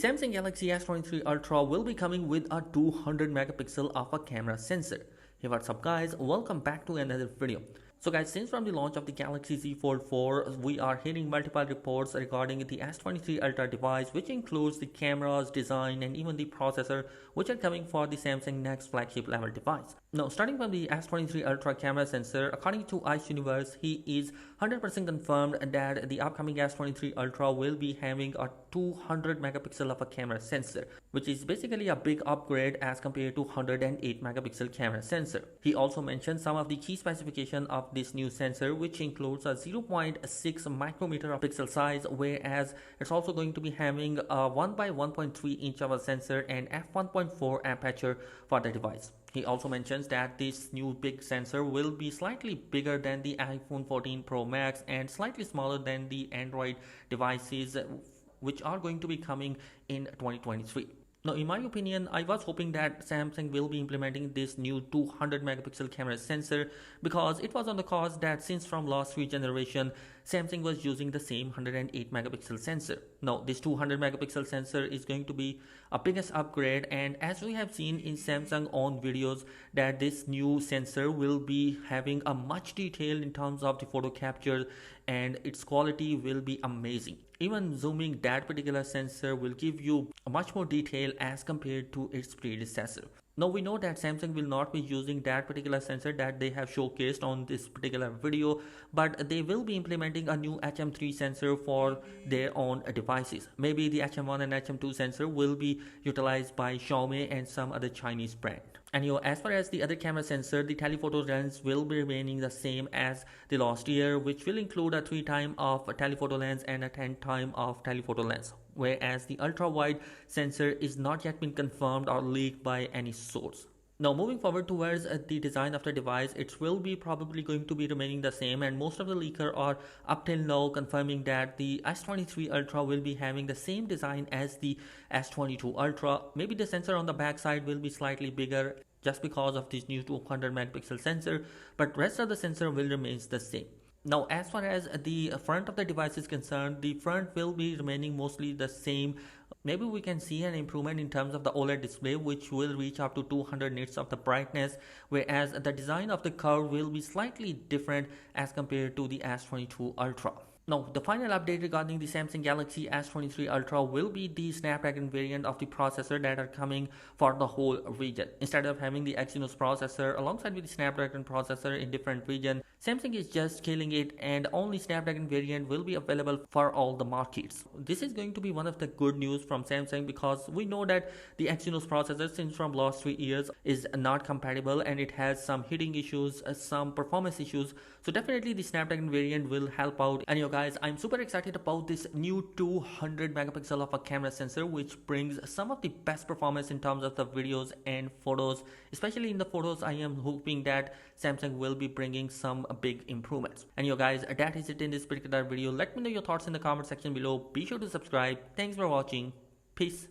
Samsung Galaxy S23 Ultra will be coming with a 200 megapixel of a camera sensor. Hey, what's up guys, welcome back to another video. So guys, since from the launch of the Galaxy Z Fold 4, we are hearing multiple reports regarding the S23 Ultra device, which includes the cameras, design and even the processor, which are coming for the Samsung next flagship level device. Now, starting from the S23 Ultra camera sensor, according to Ice Universe, he is 100% confirmed that the upcoming S23 Ultra will be having a 200 megapixel of a camera sensor, which is basically a big upgrade as compared to 108 megapixel camera sensor. He also mentioned some of the key specifications of this new sensor, which includes a 0.6 micrometer of pixel size, whereas it's also going to be having a 1 by 1.3 inch of a sensor and f1.4 aperture for the device. He also mentions that this new big sensor will be slightly bigger than the iPhone 14 Pro Max and slightly smaller than the Android devices which are going to be coming in 2023. Now, in my opinion, I was hoping that Samsung will be implementing this new 200 megapixel camera sensor, because it was on the cards that since from last 3 generation, Samsung was using the same 108 megapixel sensor. Now, this 200 megapixel sensor is going to be a biggest upgrade, and as we have seen in Samsung own videos, that this new sensor will be having a much detail in terms of the photo capture, and its quality will be amazing. Even zooming that particular sensor will give you much more detail as compared to its predecessor. Now, we know that Samsung will not be using that particular sensor that they have showcased on this particular video, but they will be implementing a new HM3 sensor for their own devices. Maybe the HM1 and HM2 sensor will be utilized by Xiaomi and some other Chinese brand. And as far as the other camera sensor, the telephoto lens will be remaining the same as the last year, which will include a 3x of telephoto lens and a 10x of telephoto lens. Whereas the ultra-wide sensor is not yet been confirmed or leaked by any source. Now, moving forward towards the design of the device, it will be probably going to be remaining the same, and most of the leakers are up till now confirming that the S23 Ultra will be having the same design as the S22 Ultra. Maybe the sensor on the back side will be slightly bigger just because of this new 200 megapixel sensor, but rest of the sensor will remain the same. Now, as far as the front of the device is concerned, the front will be remaining mostly the same. Maybe we can see an improvement in terms of the OLED display, which will reach up to 200 nits of the brightness, whereas the design of the curve will be slightly different as compared to the S22 Ultra. Now, the final update regarding the Samsung Galaxy S23 Ultra will be the Snapdragon variant of the processor that are coming for the whole region. Instead of having the Exynos processor alongside with the Snapdragon processor in different regions, Samsung is just scaling it, and only Snapdragon variant will be available for all the markets. This is going to be one of the good news from Samsung, because we know that the Exynos processor since from last 3 years is not compatible and it has some heating issues, some performance issues. So definitely the Snapdragon variant will help out. And guys, I'm super excited about this new 200 megapixel of a camera sensor, which brings some of the best performance in terms of the videos and photos. Especially in the photos, I am hoping that Samsung will be bringing some big improvements. And guys, that is it in this particular video. Let me know your thoughts in the comment section below. Be sure to subscribe. Thanks for watching. Peace.